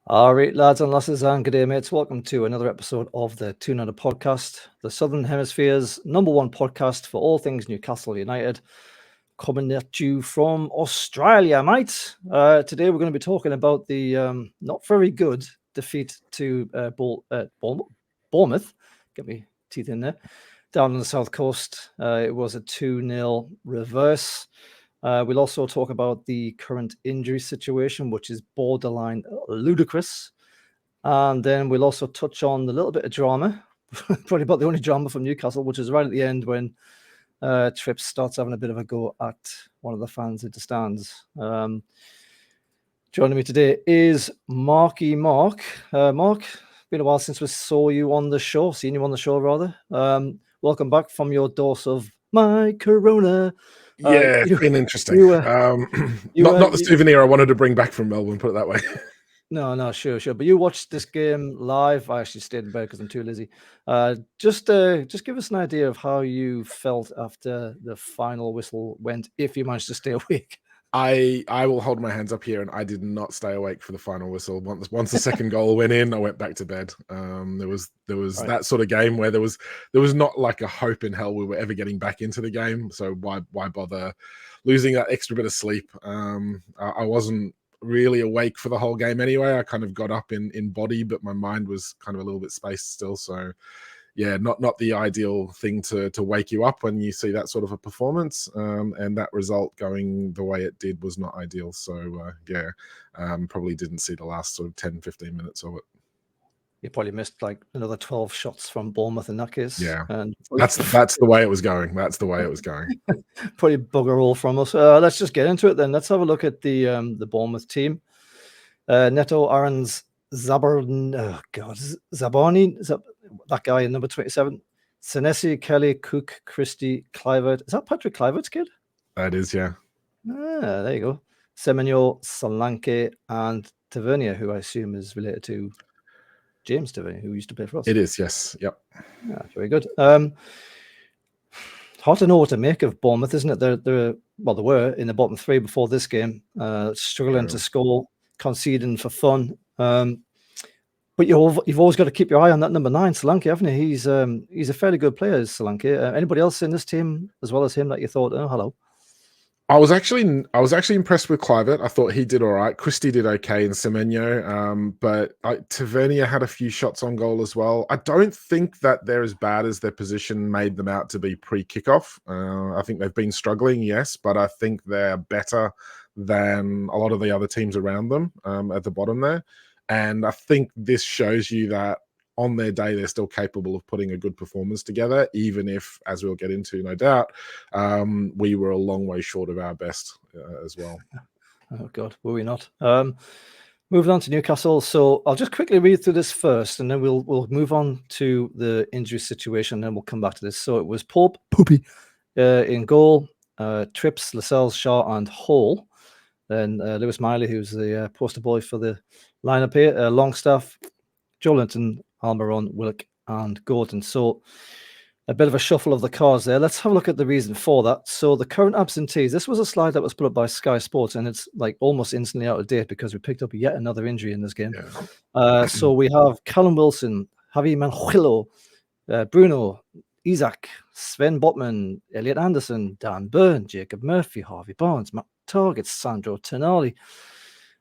All right, lads and lasses, and good day, mates. Welcome to another episode of the Toon podcast, the Southern Hemisphere's #1 podcast for all things Newcastle United, coming at you from Australia, mate. Today we're going to be talking about the not very good defeat to Bournemouth. Get me teeth in there. Down on the south coast, it was a 2-0 reverse. We'll also talk about the current injury situation, which is borderline ludicrous. And then we'll also touch on the little bit of drama, probably about the only drama from Newcastle, which is right at the end when Trips starts having a bit of a go at one of the fans in the stands. Joining me today is Marky Mark. Mark, been a while since we saw you on the show, seen you on the show rather. Welcome back from your dose of my Corona. Yeah, it's been interesting. Not the souvenir I wanted to bring back from Melbourne, put it that way. No, sure. But you watched this game live. I actually stayed in bed because I'm too lazy. Just give us an idea of how you felt after the final whistle went, if you managed to stay awake. I will hold my hands up here, and I did not stay awake for the final whistle. Once the second goal went in, I went back to bed. There was right. That sort of game where there was not like a hope in hell we were ever getting back into the game. So why bother losing that extra bit of sleep? I wasn't really awake for the whole game anyway. I kind of got up in body, but my mind was kind of a little bit spaced still. So yeah, not the ideal thing to wake you up when you see that sort of a performance. And that result going the way it did was not ideal. So probably didn't see the last sort of 10, 15 minutes of it. You probably missed like another 12 shots from Bournemouth in that case. Yeah, and that's the way it was going. That's the way it was going. Probably bugger all from us. Let's just get into it then. Let's have a look at the Bournemouth team. Neto, Aarons, Zabani, that guy in number 27, Senesi, Kelly, Cook, Christie, Clivert. Is that Patrick Clivert's kid? That is, yeah. There you go. Semenyo, Solanke, and Tavernier, who I assume is related to James Tavernier, who used to play for us. It is, yes. Yep. Yeah, very good. Hard to know what to make of Bournemouth, isn't it? They were in the bottom three before this game, struggling to score, conceding for fun. But you've always got to keep your eye on that number 9, Solanke, haven't you? He's a fairly good player, Solanke. Anybody else in this team as well as him that you thought, oh, hello? I was actually impressed with Clivert. I thought he did all right. Christie did okay in Semenyo, but Tavernier had a few shots on goal as well. I don't think that they're as bad as their position made them out to be pre-kickoff. I think they've been struggling, yes, but I think they're better than a lot of the other teams around them at the bottom there. And I think this shows you that on their day, they're still capable of putting a good performance together, even if, as we'll get into, no doubt, we were a long way short of our best as well. Oh, God, were we not? Moving on to Newcastle. So I'll just quickly read through this first, and then we'll move on to the injury situation, and then we'll come back to this. So it was Poopy in goal, Trips, Lascelles, Shaw, and Hall. Then Lewis Miley, who's the poster boy for the lineup here, Longstaff, Joelinton, Almiron, Willock, and Gordon. So a bit of a shuffle of the cards there. Let's have a look at the reason for that. So the current absentees, this was a slide that was put up by Sky Sports, and it's like almost instantly out of date because we picked up yet another injury in this game. Yeah. So we have Callum Wilson, Javi Manjuelo, Bruno, Isaac, Sven Botman, Elliot Anderson, Dan Byrne, Jacob Murphy, Harvey Barnes, Matt Target, Sandro Tonali.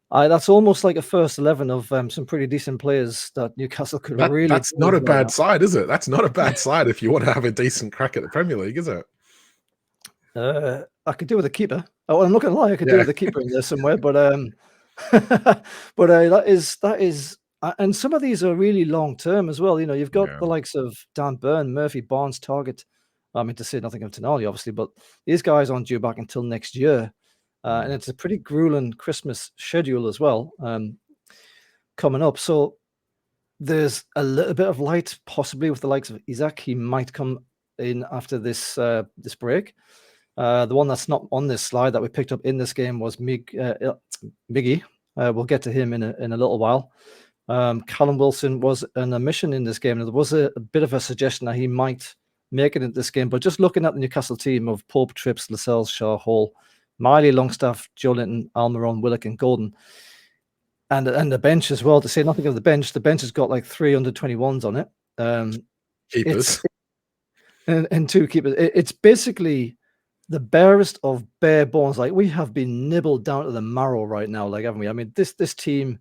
That's almost like a first 11 of some pretty decent players that Newcastle could really. That's not a bad side, is it? That's not a bad side if you want to have a decent crack at the Premier League, is it? I could do with a keeper. Oh, I'm not going to lie, I could do with a keeper in there somewhere, but that is, and some of these are really long term as well. You know, you've got the likes of Dan Byrne, Murphy, Barnes, Target. I mean, to say nothing of Tonali, obviously, but these guys aren't due back until next year. And it's a pretty grueling Christmas schedule as well coming up. So there's a little bit of light, possibly with the likes of Isaac. He might come in after this break. The one that's not on this slide that we picked up in this game was Miggy. We'll get to him in a little while. Callum Wilson was an omission in this game. There was a bit of a suggestion that he might make it in this game, but just looking at the Newcastle team of Pope, Trips, Lascelles, Shaw, Hall, Miley, Longstaff, Joelinton, Almiron, Willock, and Gordon, And the bench as well. To say nothing of the bench has got like 3 under-21s on it. Keepers. And 2 keepers. It's basically the barest of bare bones. Like, we have been nibbled down to the marrow right now, like, haven't we? I mean, this team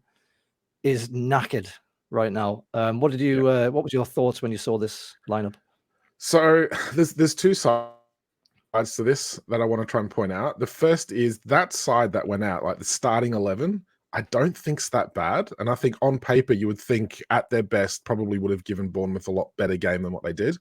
is knackered right now. What did you? What was your thoughts when you saw this lineup? So there's 2 sides to this that I want to try and point out. The first is that side that went out, like the starting 11. I don't think's that bad, and I think on paper you would think at their best probably would have given Bournemouth a lot better game than what they did.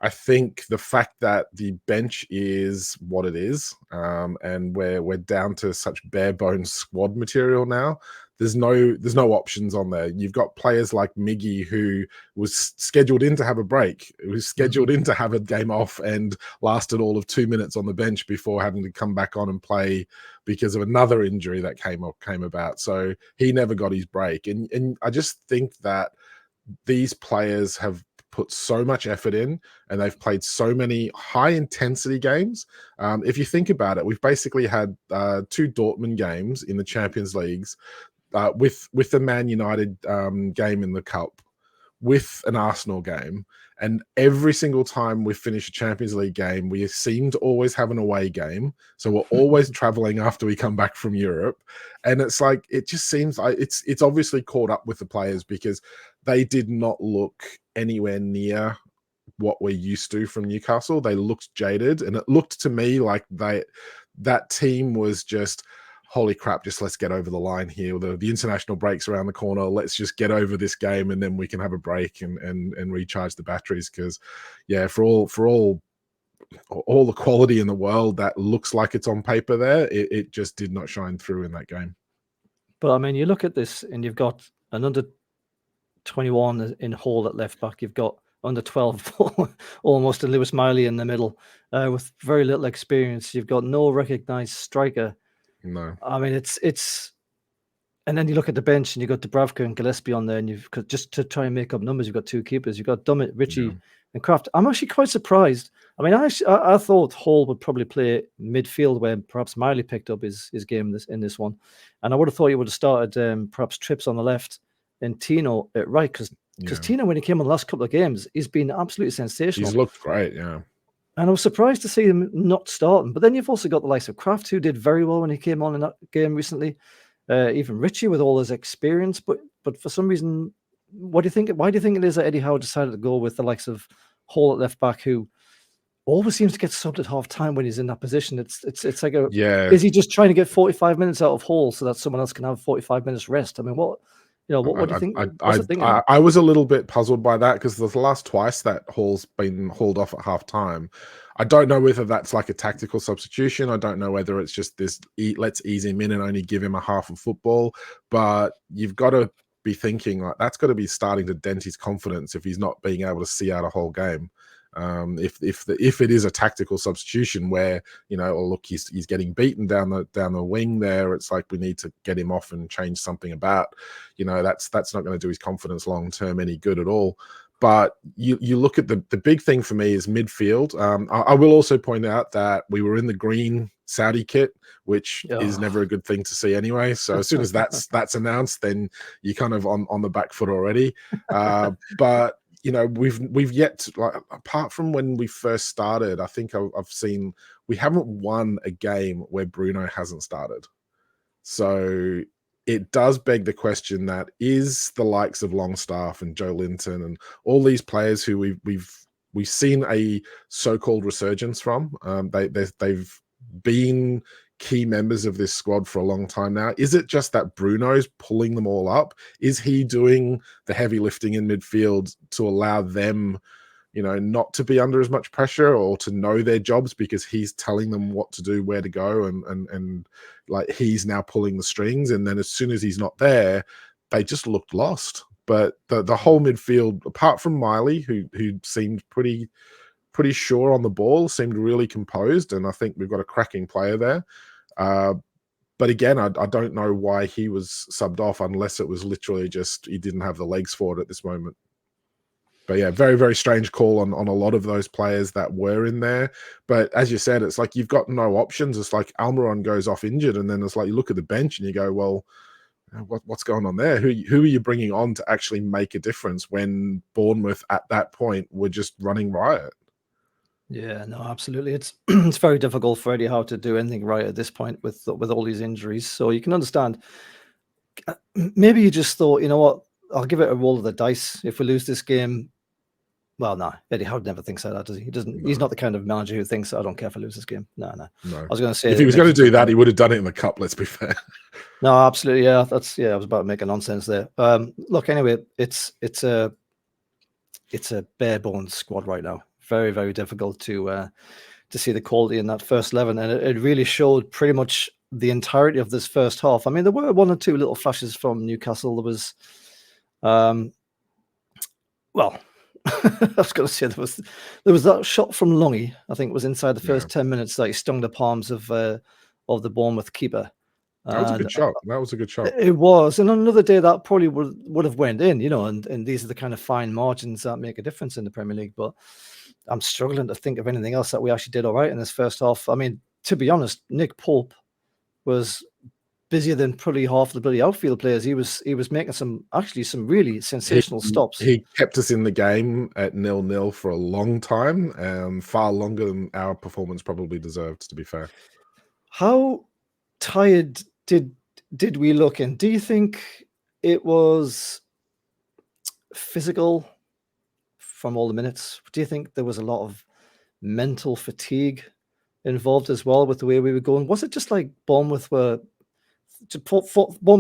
I think the fact that the bench is what it is, and we're down to such bare bones squad material now. There's no options on there. You've got players like Miggy, who was scheduled in to have a break, who was scheduled in to have a game off, and lasted all of 2 minutes on the bench before having to come back on and play because of another injury that came about. So he never got his break, and I just think that these players have put so much effort in, and they've played so many high intensity games. If you think about it, we've basically had 2 Dortmund games in the Champions Leagues, with the Man United game in the Cup, with an Arsenal game, and every single time we finish a Champions League game, we seem to always have an away game. So we're always traveling after we come back from Europe, and it's like, it just seems like it's obviously caught up with the players, because they did not look anywhere near what we're used to from Newcastle. They looked jaded, and it looked to me like that team was just, holy crap, just let's get over the line here. The international break's around the corner. Let's just get over this game, and then we can have a break and recharge the batteries. Because, yeah, for all the quality in the world that looks like it's on paper there, it just did not shine through in that game. But I mean, you look at this, and you've got an under-21 in Hall at left back. You've got under-12 almost a Lewis Miley in the middle, with very little experience. You've got no recognised striker. No, I mean, it's, and then you look at the bench, and you've got Dubravka and Gillespie on there, and you've got, just to try and make up numbers, you've got 2 keepers. You've got Dummett, Ritchie, and Kraft. I'm actually quite surprised. I mean, I thought Hall would probably play midfield, where perhaps Miley picked up his game in this one, and I would have thought he would have started perhaps Trips on the left and Tino at right, because Tino, when he came on the last couple of games, he's been absolutely sensational. He's looked great, yeah. And I was surprised to see him not starting. But then you've also got the likes of Kraft, who did very well when he came on in that game recently. Even Ritchie with all his experience. But for some reason, what do you think? Why do you think it is that Eddie Howe decided to go with the likes of Hall at left back, who always seems to get subbed at half time when he's in that position? It's like is he just trying to get 45 minutes out of Hall so that someone else can have 45 minutes rest? I mean, what do you think? I was a little bit puzzled by that, because the last twice that Hall's been hauled off at half time, I don't know whether that's like a tactical substitution. I don't know whether it's just this, let's ease him in and only give him a half of football. But you've got to be thinking, like, that's got to be starting to dent his confidence if he's not being able to see out a whole game. If it is a tactical substitution where, oh, look, he's getting beaten down the wing there, it's like, we need to get him off and change something about, that's not going to do his confidence long term any good at all. But you look at the big thing for me is midfield. I will also point out that we were in the green Saudi kit, which is never a good thing to see anyway. So as soon as that's announced, then you're kind of on the back foot already. But we've yet to, like, apart from when we first started, I think I've seen we haven't won a game where Bruno hasn't started. So it does beg the question, that is the likes of Longstaff and Joe Linton and all these players who we've seen a so-called resurgence from. They've been key members of this squad for a long time now. Is it just that Bruno's pulling them all up? Is he doing the heavy lifting in midfield to allow them, not to be under as much pressure, or to know their jobs, because he's telling them what to do, where to go, and like, he's now pulling the strings, and then as soon as he's not there, they just looked lost. But the whole midfield, apart from Miley, who seemed pretty sure on the ball, seemed really composed, and I think we've got a cracking player there. But again, I don't know why he was subbed off, unless it was literally just he didn't have the legs for it at this moment. But yeah, very, very strange call on a lot of those players that were in there. But as you said, it's like you've got no options. It's like Almiron goes off injured, and then it's like you look at the bench and you go, well, what's going on there? Who are you bringing on to actually make a difference when Bournemouth at that point were just running riot? Yeah, no, absolutely. It's it's very difficult for Eddie Howe to do anything right at this point with all these injuries. So you can understand. Maybe you just thought, you know what, I'll give it a roll of the dice. If we lose this game, well, no, Eddie Howe never thinks like that, does he? He doesn't. No. He's not the kind of manager who thinks, I don't care if I lose this game. No. I was going to say, if he was going to do that, he would have done it in the cup. Let's be fair. No, absolutely. Yeah, I was about to make a nonsense there. Look, anyway, it's a bare bones squad right now. Very, very difficult to see the quality in that first 11, and it really showed pretty much the entirety of this first half. I mean, there were one or two little flashes from Newcastle. There was, well, I was going to say there was that shot from Lungy. I think it was inside the first 10 minutes that he stung the palms of the Bournemouth keeper. That was a good shot. That was a good shot. It was, and on another day that probably would have went in, and these are the kind of fine margins that make a difference in the Premier League. But I'm struggling to think of anything else that we actually did all right in this first half. I mean, to be honest, Nick Pope was busier than probably half the bloody outfield players. He was making some really sensational stops. He kept us in the game at 0-0 for a long time, far longer than our performance probably deserved, to be fair. How tired did we look? And do you think it was physical from all the minutes? Do you think there was a lot of mental fatigue involved as well with the way we were going? Was it just like Bournemouth Bournemouth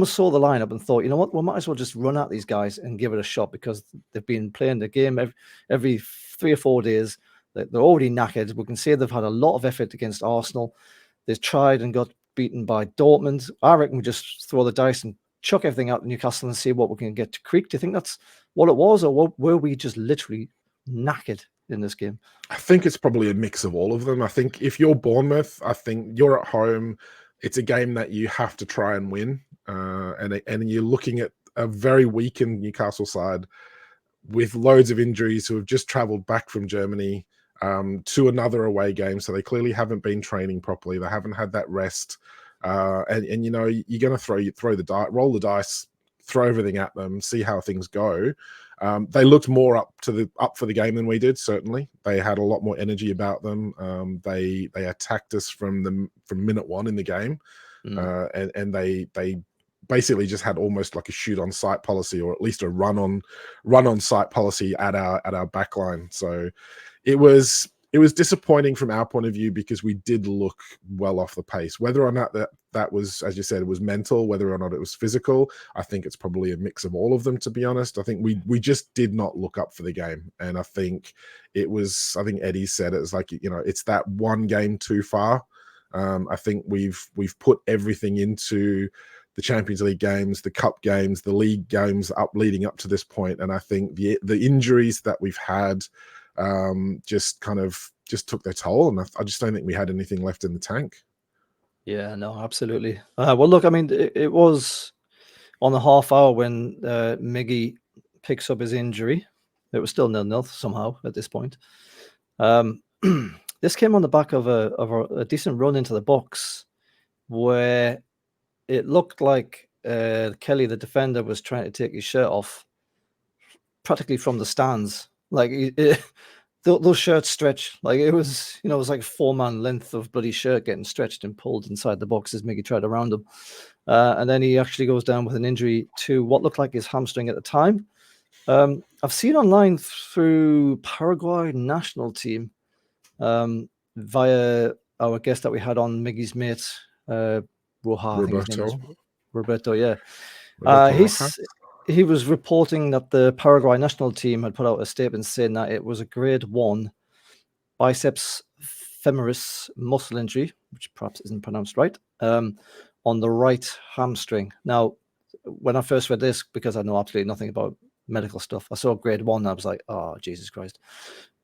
saw the lineup and thought, you know what, we might as well just run at these guys and give it a shot, because they've been playing the game every 3 or 4 days. They're already knackered. We can see they've had a lot of effort against Arsenal. They've tried and got beaten by Dortmund. I reckon we just throw the dice and chuck everything out to Newcastle and see what we can get to Creek. Do you think that's what it was, or were we just literally knackered in this game? I think it's probably a mix of all of them. I think if you're Bournemouth, I think you're at home. It's a game that you have to try and win, and you're looking at a very weakened Newcastle side with loads of injuries who have just travelled back from Germany to another away game, so they clearly haven't been training properly. They haven't had that rest, and you know, you're going to roll the dice, throw everything at them, see how things go. They looked more up for the game than we did. Certainly, they had a lot more energy about them. They attacked us from minute one in the game, and they basically just had almost like a shoot on sight policy, or at least a run on sight policy at our back line. So it was disappointing from our point of view, because we did look well off the pace. Whether or not that was, as you said, it was mental, whether or not it was physical, I think it's probably a mix of all of them, to be honest. I think we just did not look up for the game. And I think Eddie said it's like, you know, it's that one game too far. I think we've put everything into the Champions League games, the cup games, the league games leading up to this point. And I think the injuries that we've had just took their toll, and I just don't think we had anything left in the tank. Yeah, no, absolutely. Well, look, I mean, it was on the half hour when Miggy picks up his injury. It was still 0-0 somehow at this point. This came on the back of a decent run into the box, where it looked like Kelly, the defender, was trying to take his shirt off practically from the stands. Like those shirts stretch, like it was like 4-man length of bloody shirt getting stretched and pulled inside the box as Miggy tried to round him. And then he actually goes down with an injury to what looked like his hamstring at the time. I've seen online through Paraguay national team, via our guest that we had on, Miggy's mate, Roberto, yeah. He was reporting that the Paraguay national team had put out a statement saying that it was a grade 1 biceps femoris muscle injury, which perhaps isn't pronounced right, on the right hamstring. Now, when I first read this, because I know absolutely nothing about medical stuff, I saw grade 1 and I was like, oh, Jesus Christ.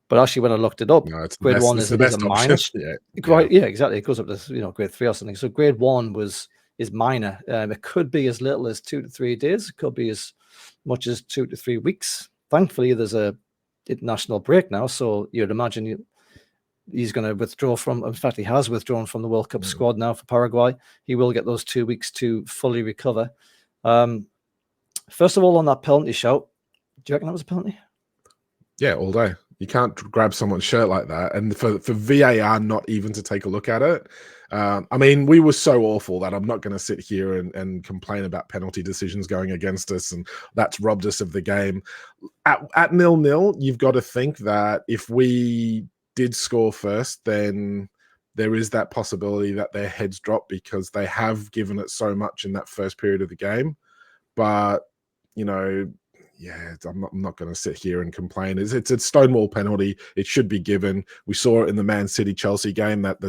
But actually, when I looked it up, grade 1 is a minor. Yeah, exactly. It goes up to grade 3 or something. So grade 1 is minor. It could be as little as 2 to 3 days. It could be as much as 2 to 3 weeks. Thankfully, there's a international break now, so you'd imagine he's going to withdraw from. In fact, he has withdrawn from the World Cup squad now for Paraguay. He will get those 2 weeks to fully recover. First of all, on that penalty shout, do you reckon that was a penalty? Yeah, all day. You can't grab someone's shirt like that. And for VAR not even to take a look at it. I mean, we were so awful that I'm not going to sit here and complain about penalty decisions going against us, and that's robbed us of the game. At 0-0, you've got to think that if we did score first, then there is that possibility that their heads drop because they have given it so much in that first period of the game. But, you know, yeah, I'm not going to sit here and complain. It's a stonewall penalty. It should be given. We saw it in the Man City Chelsea game that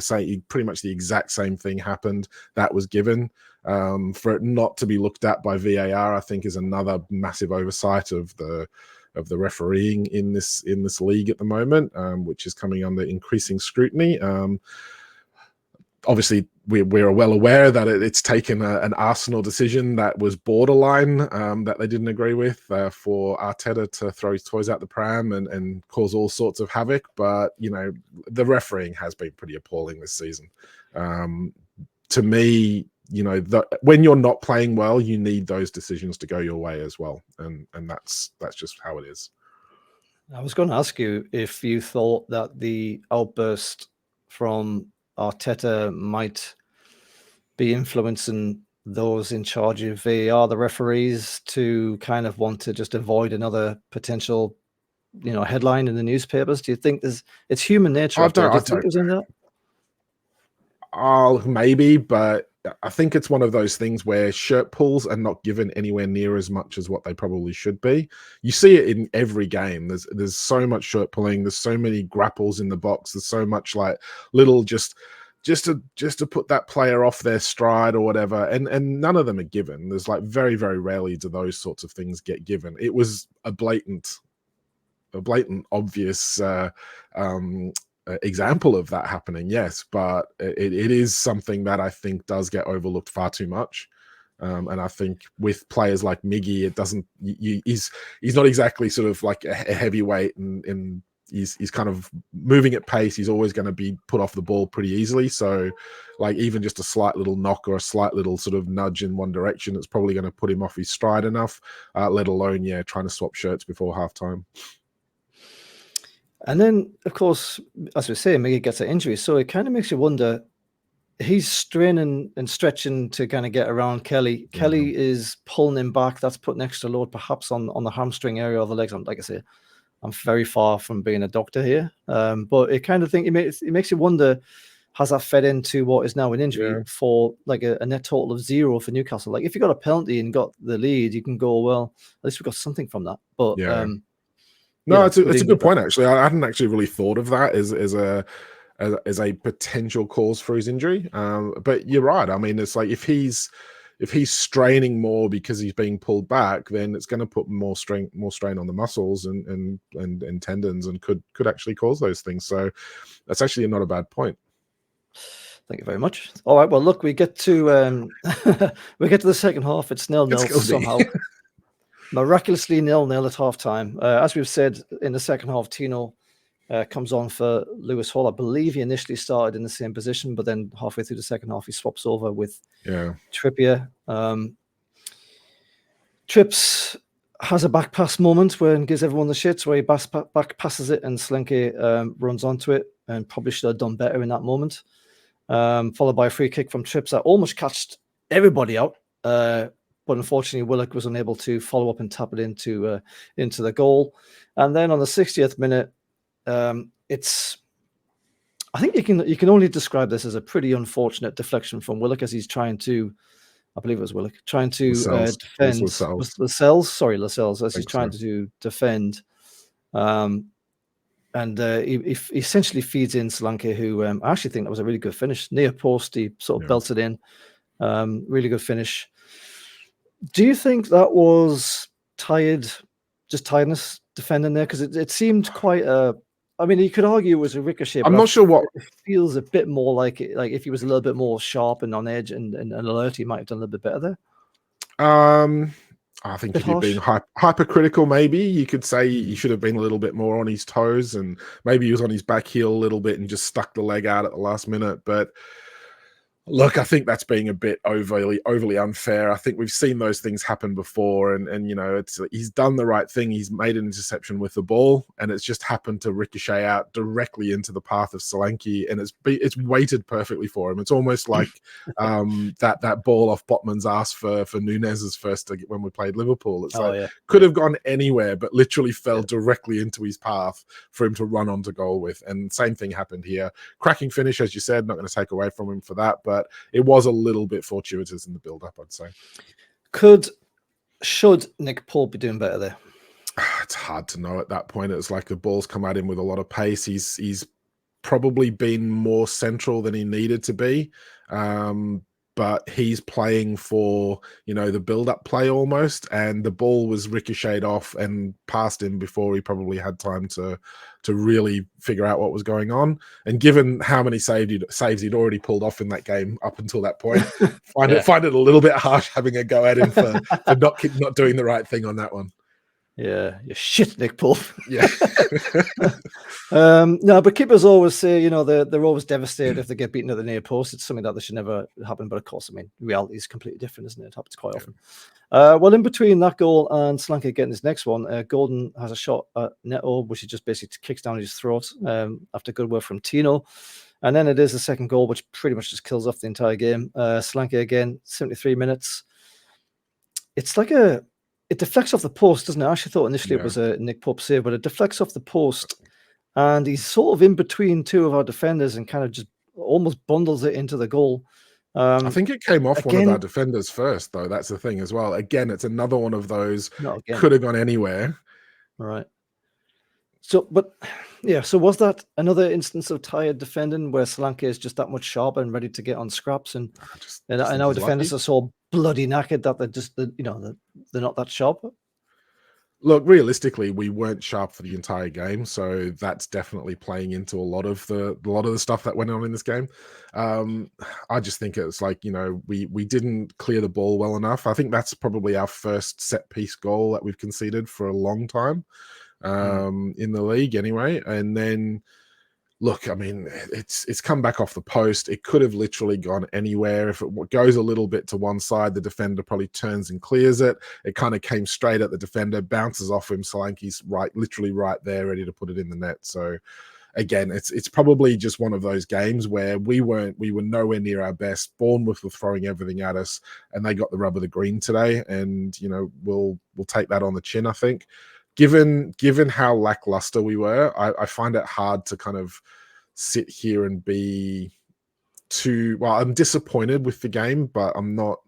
pretty much the exact same thing happened. That was given. For it not to be looked at by VAR, I think, is another massive oversight of the refereeing in this league at the moment, which is coming under increasing scrutiny. Obviously, we're well aware that it's taken an Arsenal decision that was borderline that they didn't agree with for Arteta to throw his toys out the pram and cause all sorts of havoc. But, you know, the refereeing has been pretty appalling this season. To me, you know, when you're not playing well, you need those decisions to go your way as well. And that's just how it is. I was going to ask you if you thought that the outburst from Arteta might be influencing those in charge of VAR, the referees, to kind of want to just avoid another potential, you know, headline in the newspapers. Do you think it's human nature? Do you think it was in that? Oh, maybe, but I think it's one of those things where shirt pulls are not given anywhere near as much as what they probably should be. You see it in every game. There's so much shirt pulling. There's so many grapples in the box. There's so much like little just to put that player off their stride or whatever. And none of them are given. There's like very, very rarely do those sorts of things get given. It was a blatant, obvious example of that happening, yes, but it is something that I think does get overlooked far too much. And I think with players like Miggy, it doesn't. He's not exactly sort of like a heavyweight, and he's kind of moving at pace. He's always going to be put off the ball pretty easily. So, like even just a slight little knock or a slight little sort of nudge in one direction, it's probably going to put him off his stride enough. Let alone, trying to swap shirts before halftime. And then, of course, as we say, Miggy gets an injury. So it kind of makes you wonder, he's straining and stretching to kind of get around Kelly. Mm-hmm. Kelly is pulling him back. That's putting extra load perhaps on the hamstring area of the legs. Like I say, I'm very far from being a doctor here. But it kind of it makes you wonder, has that fed into what is now an injury for like a net total of 0 for Newcastle? Like if you got a penalty and got the lead, you can go, well, at least we got something from that. But no, it's a good point, actually. I hadn't actually really thought of that as a potential cause for his injury. But you're right. I mean, it's like if he's straining more because he's being pulled back, then it's going to put more strain on the muscles and tendons, and could actually cause those things. So that's actually not a bad point. Thank you very much. All right. Well, look, we get to the second half. It's 0-0 somehow. Miraculously 0-0 at half-time. As we've said, in the second half, Tino comes on for Lewis Hall. I believe he initially started in the same position, but then halfway through the second half, he swaps over with Trippier. Trips has a back pass moment where he gives everyone the shits, where he back passes it and Slinky runs onto it, and probably should have done better in that moment. Followed by a free kick from Trips that almost catched everybody out. But unfortunately, Willock was unable to follow up and tap it into the goal. And then on the 60th minute, I think you can only describe this as a pretty unfortunate deflection from Willock as he's trying to, I believe it was Willock, trying to defend Lascelles as he's trying to defend. And he essentially feeds in Solanke, who I actually think that was a really good finish. Near post, he sort of belts it in. Really good finish. Do you think that was tiredness defending there? Because it seemed quite I mean, you could argue it was a ricochet. I'm not sure what it feels a bit more like it. Like if he was a little bit more sharp and on edge and alert, he might have done a little bit better there. I think if you're being hypercritical, maybe you could say he should have been a little bit more on his toes, and maybe he was on his back heel a little bit and just stuck the leg out at the last minute. But Look, I think that's being a bit overly unfair. I think we've seen those things happen before, and you know, he's done the right thing. He's made an interception with the ball, and it's just happened to ricochet out directly into the path of Solanke, and it's weighted perfectly for him. It's almost like that ball off Botman's ass for Nunez's first when we played Liverpool. It's could have gone anywhere, but literally fell directly into his path for him to run onto goal with. And same thing happened here. Cracking finish, as you said. Not going to take away from him for that, but it was a little bit fortuitous in the build-up, I'd say. Should Nick Pope be doing better there? It's hard to know at that point. It's like the ball's come at him with a lot of pace. He's probably been more central than he needed to be. But he's playing for, you know, the build-up play almost, and the ball was ricocheted off and past him before he probably had time to really figure out what was going on. And given how many saves he'd already pulled off in that game up until that point, find it a little bit harsh having a go at him for not doing the right thing on that one. Yeah, you shit, Nick Pope. Yeah. No, but keepers always say, you know, they're always devastated if they get beaten at the near post. It's something that should never happen. But of course, I mean, reality is completely different, isn't it? It happens quite often. Well, in between that goal and Solanke getting his next one, Gordon has a shot at Neto, which he just basically kicks down his throat after good work from Tino. And then it is the second goal, which pretty much just kills off the entire game. Solanke again, 73 minutes. It's like it deflects off the post, doesn't it? I actually thought initially it was a Nick Pope save, but it deflects off the post, and he's sort of in between two of our defenders and kind of just almost bundles it into the goal. I think it came off one of our defenders first, though. That's the thing as well. Again, it's another one of those could have gone anywhere. Right. So, but yeah, so was that another instance of tired defending where Solanke is just that much sharper and ready to get on scraps, and our defenders are so bloody knackered that they're not that sharp? Look, realistically, we weren't sharp for the entire game, so that's definitely playing into a lot of the stuff that went on in this game. I just think it's like, you know, we didn't clear the ball well enough. I think that's probably our first set piece goal that we've conceded for a long time in the league, anyway. And then, look, I mean, it's come back off the post. It could have literally gone anywhere. If it goes a little bit to one side, the defender probably turns and clears it. It kind of came straight at the defender, bounces off him. Solanke's literally right there, ready to put it in the net. So again, it's probably just one of those games where we were nowhere near our best. Bournemouth were throwing everything at us, and they got the rub of the green today. And, you know, we'll take that on the chin, I think. Given how lackluster we were, I find it hard to kind of sit here and be too, well, I'm disappointed with the game, but I'm not,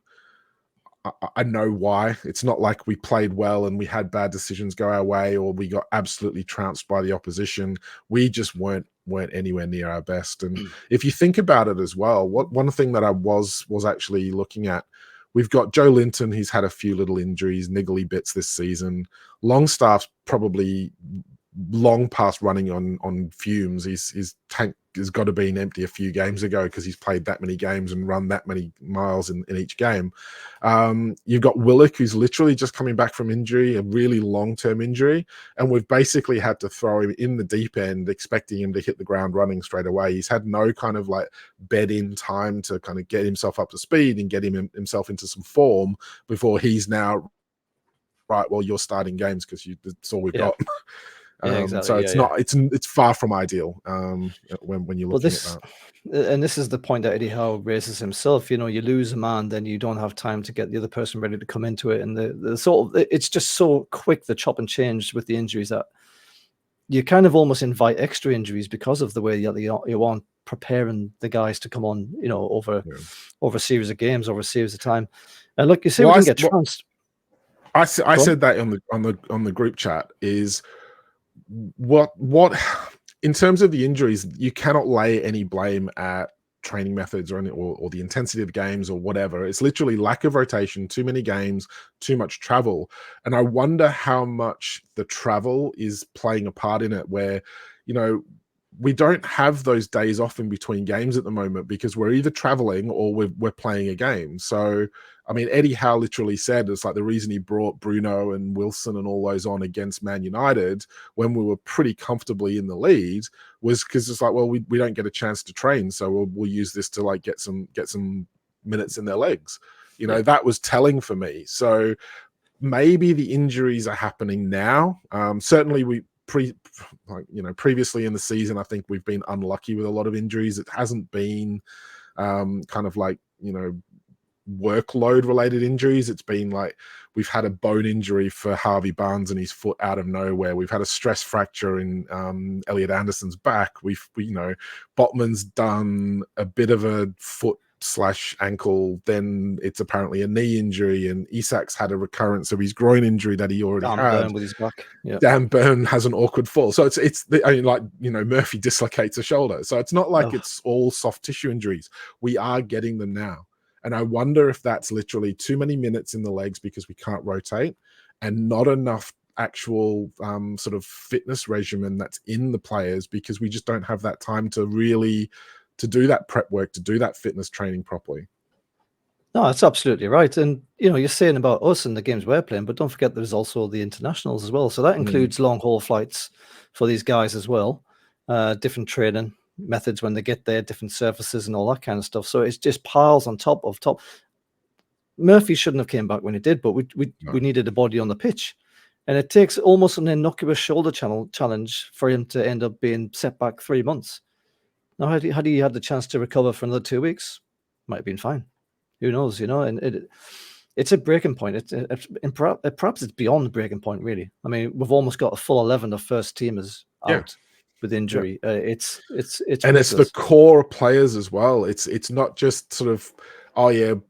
I know why. It's not like we played well and we had bad decisions go our way, or we got absolutely trounced by the opposition. We just weren't anywhere near our best. And if you think about it as well, one thing that I was actually looking at, we've got Joe Linton. He's had a few little injuries, niggly bits this season. Longstaff's probably long past running on fumes. His tank has got to be empty a few games ago because he's played that many games and run that many miles in each game. You've got Willock, who's literally just coming back from injury, a really long-term injury, and we've basically had to throw him in the deep end, expecting him to hit the ground running straight away. He's had no kind of like bed-in time to kind of get himself up to speed and get himself into some form before he's now, right, well, you're starting games because that's all we've got. Exactly. So it's far from ideal when you're looking at that. And this is the point that Eddie Howe raises himself. You know, you lose a man, then you don't have time to get the other person ready to come into it, and the sort of, it's just so quick, the chop and change with the injuries, that you kind of almost invite extra injuries because of the way you want preparing the guys to come on, you know, over a series of games, over a series of time. And look, you see, we can get trounced. I said that on the group chat is. What in terms of the injuries, you cannot lay any blame at training methods or the intensity of the games or whatever. It's literally lack of rotation, too many games, too much travel. And I wonder how much the travel is playing a part in it, where, you know, we don't have those days off in between games at the moment because we're either traveling or we're playing a game. So, I mean, Eddie Howe literally said it's like the reason he brought Bruno and Wilson and all those on against Man United when we were pretty comfortably in the lead was because it's like, well, we don't get a chance to train, so we'll use this to like get some minutes in their legs. You know, that was telling for me. So maybe the injuries are happening now. Certainly previously in the season, I think we've been unlucky with a lot of injuries. It hasn't been kind of like, workload related injuries. It's been like we've had a bone injury for Harvey Barnes and his foot out of nowhere. We've had a stress fracture in Elliot Anderson's back. Botman's done a bit of a foot / ankle, then it's apparently a knee injury, and Isak's had a recurrence of his groin injury that he already had. Burn with his back. Yeah. Dan Burn has an awkward fall. So Murphy dislocates a shoulder. So it's not like it's all soft tissue injuries. We are getting them now. And I wonder if that's literally too many minutes in the legs because we can't rotate and not enough actual sort of fitness regimen that's in the players because we just don't have that time to really to do that prep work, to do that fitness training properly. No, that's absolutely right. And, you're saying about us and the games we're playing, but don't forget there's also the internationals as well. So that includes long haul flights for these guys as well, different training methods when they get there, different surfaces and all that kind of stuff. So it's just piles on top of top. Murphy shouldn't have came back when he did, but we needed a body on the pitch. And it takes almost an innocuous shoulder challenge for him to end up being set back 3 months. Now, had he had the chance to recover for another 2 weeks, might have been fine. Who knows, And it's a breaking point. Perhaps it's beyond the breaking point, really. I mean, we've almost got a full 11 of first teamers out with injury. Yeah. It's and it's the core players as well. It's not just sort of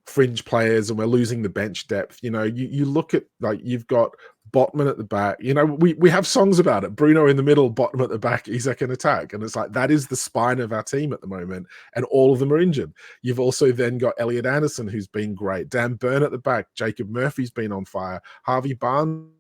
fringe players, and we're losing the bench depth. You look at like you've got Botman at the back. We have songs about it. Bruno in the middle, Botman at the back, Isak in attack. And it's like that is the spine of our team at the moment, and all of them are injured. You've also then got Elliot Anderson, who's been great. Dan Burn at the back. Jacob Murphy's been on fire. Harvey Barnes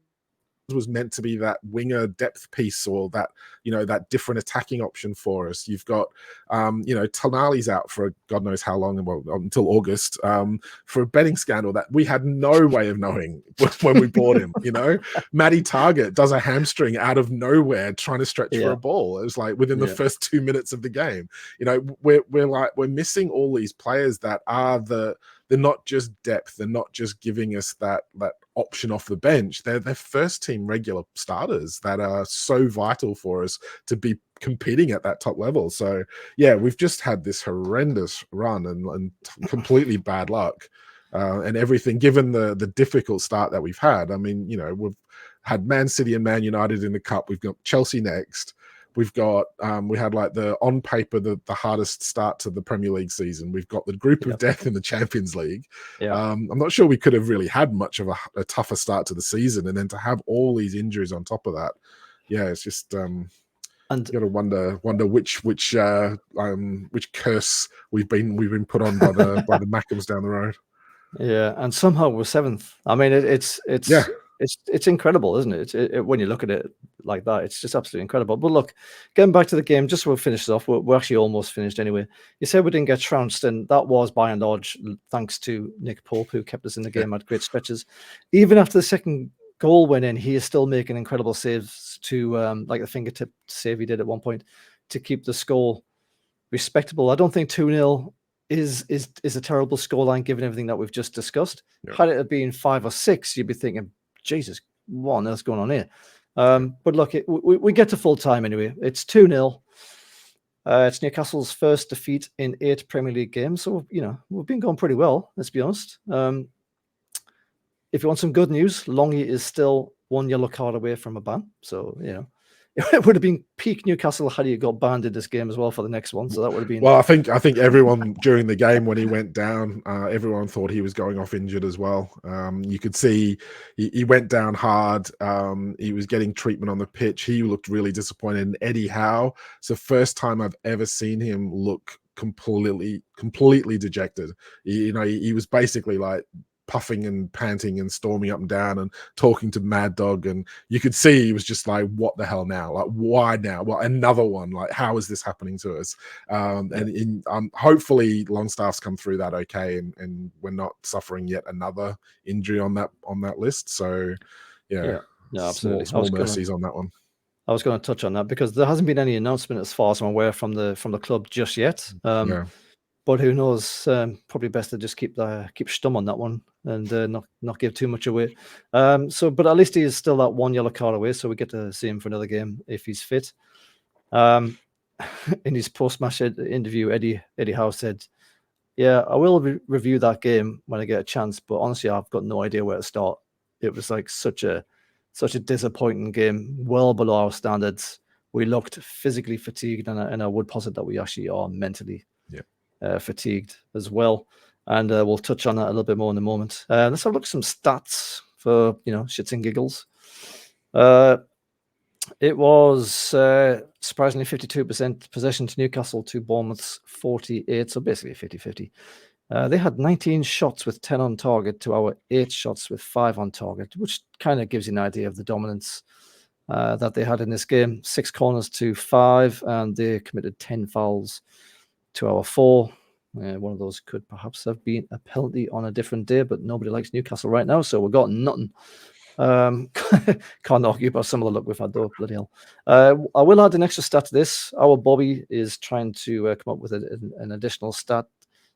was meant to be that winger depth piece or that that different attacking option for us. You've got Tonali's out for God knows how long, well, until August, for a betting scandal that we had no way of knowing when we bought him. Matty Target does a hamstring out of nowhere trying to stretch for a ball. It was like within the first 2 minutes of the game. We're missing all these players that are they're not just depth. They're not just giving us that option off the bench. They're first team regular starters that are so vital for us to be competing at that top level. So yeah, we've just had this horrendous run and completely bad luck and everything, given the difficult start that we've had. I mean, we've had Man City and Man United in the cup. We've got Chelsea next. We've got we had like on paper the hardest start to the Premier League season. We've got the group of death in the Champions League. I'm not sure we could have really had much of a tougher start to the season, and then to have all these injuries on top of that, it's just and you got to wonder which curse we've been put on by the Mackems down the road. Yeah, and somehow we're seventh. I mean, it's incredible, isn't it? When you look at it like that, it's just absolutely incredible. But look, getting back to the game, just so we'll finish off, we're actually almost finished anyway. You said we didn't get trounced, and that was by and large thanks to Nick Pope, who kept us in the game at great stretches. Even after the second goal went in, he is still making incredible saves to like the fingertip save he did at one point to keep the score respectable. I don't think 2-0 is a terrible scoreline given everything that we've just discussed. Had it been 5 or 6, you'd be thinking, Jesus, what on earth's going on here? But look, we get to full time anyway. It's 2-0. It's Newcastle's first defeat in 8 Premier League games. So, we've been going pretty well, let's be honest. If you want some good news, Longy is still 1 yellow card away from a ban. So, it would have been peak Newcastle had he got banned in this game as well for the next one. So that would have been. Well, I think everyone during the game when he went down, everyone thought he was going off injured as well. You could see he went down hard. He was getting treatment on the pitch. He looked really disappointed. And Eddie Howe, it's the first time I've ever seen him look completely dejected. He was basically like, puffing and panting and storming up and down and talking to Mad Dog, and you could see he was just like, what the hell now? Like, why now? Well, another one. Like, how is this happening to us? And hopefully Longstaff's come through that okay, and we're not suffering yet another injury on that list. So yeah, absolutely. Small mercies on that one. I was going to touch on that because there hasn't been any announcement as far as I'm aware from the club just yet. But who knows? Probably best to just keep stum on that one and not give too much away. But at least he is still that one yellow card away, so we get to see him for another game if he's fit. In his post-match interview, Eddie Howe said, "Yeah, I will review that game when I get a chance, but honestly, I've got no idea where to start. It was like such a disappointing game, well below our standards. We looked physically fatigued, and I would posit that we actually are mentally fatigued as well. And we'll touch on that a little bit more in a moment. Let's have a look at some stats for shits and giggles. It was surprisingly 52% possession to Newcastle to Bournemouth's 48, so basically 50-50. They had 19 shots with 10 on target to our 8 shots with 5 on target, which kind of gives you an idea of the dominance that they had in this game. 6 corners to 5, and they committed 10 fouls to our 4. One of those could perhaps have been a penalty on a different day, but nobody likes Newcastle right now, so we've got nothing. Can't argue about some of the luck we've had though. Bloody hell. I will add an extra stat to this. Our Bobby is trying to come up with an additional stat,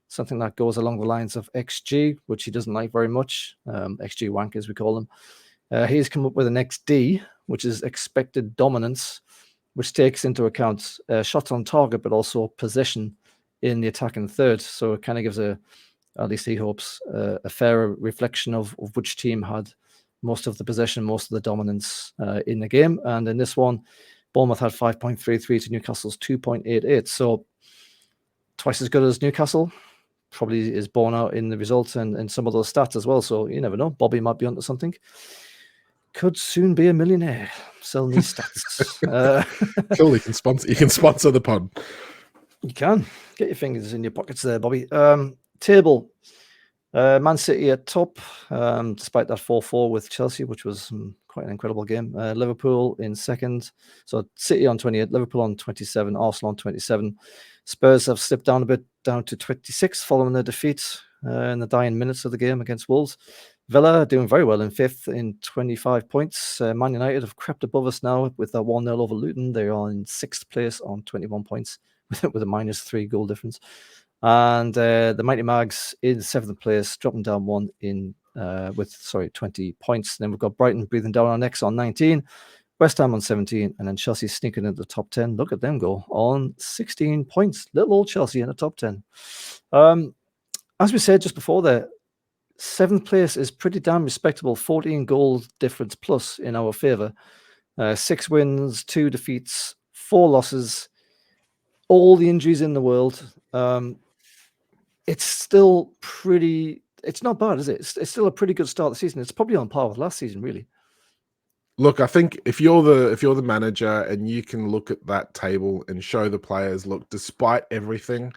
something that goes along the lines of XG, which he doesn't like very much. XG wank, as we call them. He's come up with an XD, which is expected dominance, which takes into account shots on target, but also possession in the attacking third. So it kind of gives at least he hopes, a fairer reflection of which team had most of the possession, most of the dominance in the game. And in this one, Bournemouth had 5.33 to Newcastle's 2.88. So twice as good as Newcastle. Probably is borne out in the results and some of those stats as well. So you never know. Bobby might be onto something. Could soon be a millionaire selling these stats. Cool. You can sponsor the pod. You can get your fingers in your pockets there, Bobby. Table. Man City at top, despite that 4-4 with Chelsea, which was quite an incredible game. Liverpool in second. So City on 28, Liverpool on 27, Arsenal on 27. Spurs have slipped down a bit, down to 26 following their defeat in the dying minutes of the game against Wolves. Villa doing very well in fifth in 25 points. Man United have crept above us now with a 1-0 over Luton. They are in sixth place on 21 points with a -3 goal difference. And the Mighty Mags in seventh place, dropping down one with 20 points. And then we've got Brighton breathing down our necks on 19, West Ham on 17, and then Chelsea sneaking into the top 10. Look at them go on 16 points. Little old Chelsea in the top 10. As we said just before there, seventh place is pretty damn respectable. 14 goal difference plus in our favour. 6 wins, 2 defeats, 4 losses, all the injuries in the world. It's still pretty. It's not bad, is it? It's still a pretty good start of the season. It's probably on par with last season, really. Look, I think if you're the manager and you can look at that table and show the players, look, despite everything,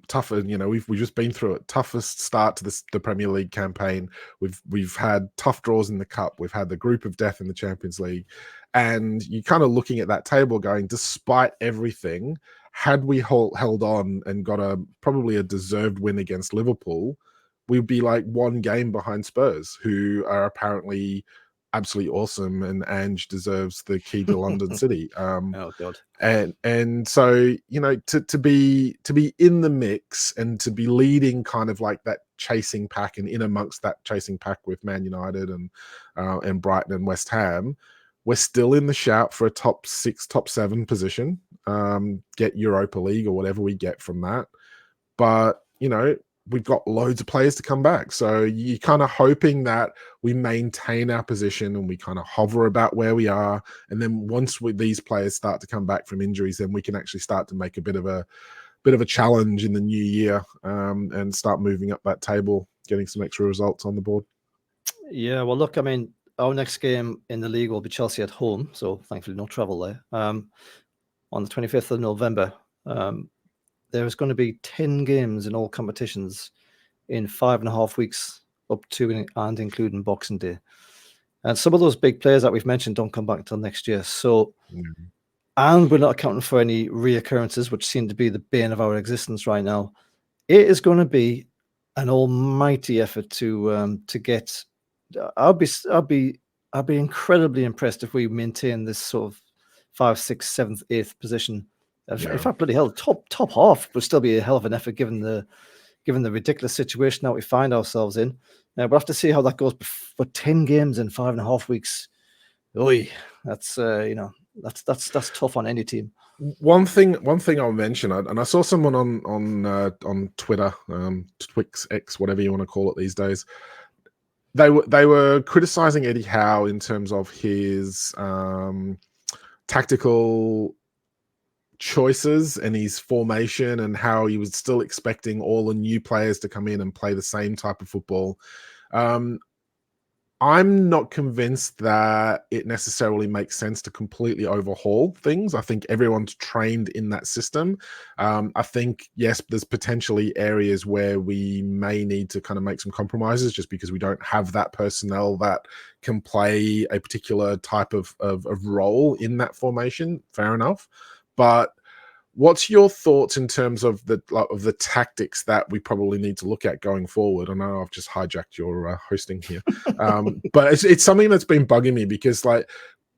tougher. We've just been through it. Toughest start to the Premier League campaign. We've had tough draws in the cup. We've had the group of death in the Champions League, and you're kind of looking at that table, going, despite everything, had we held on and got probably a deserved win against Liverpool, we'd be like one game behind Spurs, who are apparently absolutely awesome, and Ange deserves the key to London City. Oh God! And so to be in the mix and to be leading kind of like that chasing pack and in amongst that chasing pack with Man United and Brighton and West Ham, we're still in the shout for a top 6, top 7 position. Get Europa League or whatever we get from that, but we've got loads of players to come back. So you're kind of hoping that we maintain our position and we kind of hover about where we are. And then once these players start to come back from injuries, then we can actually start to make a bit of a challenge in the new year, and start moving up that table, getting some extra results on the board. Yeah, well, look, I mean, our next game in the league will be Chelsea at home. So thankfully no travel there. On the 25th of November, there's going to be 10 games in all competitions in 5.5 weeks up to and including Boxing Day. And some of those big players that we've mentioned don't come back until next year. So, and we're not accounting for any reoccurrences, which seem to be the bane of our existence right now. It is going to be an almighty effort to get. I'll be incredibly impressed if we maintain this sort of 5th, 6th, 7th, 8th position. In fact, bloody hell, top half would still be a hell of an effort given the ridiculous situation that we find ourselves in. We'll have to see how that goes. For 10 games in 5.5 weeks, that's that's tough on any team. One thing I'll mention, and I saw someone on Twitter, Twix X, whatever you want to call it these days. They were criticizing Eddie Howe in terms of his tactical choices and his formation, and how he was still expecting all the new players to come in and play the same type of football. I'm not convinced that it necessarily makes sense to completely overhaul things. I think everyone's trained in that system. I think, yes, there's potentially areas where we may need to kind of make some compromises just because we don't have that personnel that can play a particular type of role in that formation. Fair enough. But what's your thoughts in terms of the tactics that we probably need to look at going forward? I know I've just hijacked your hosting here, but it's something that's been bugging me because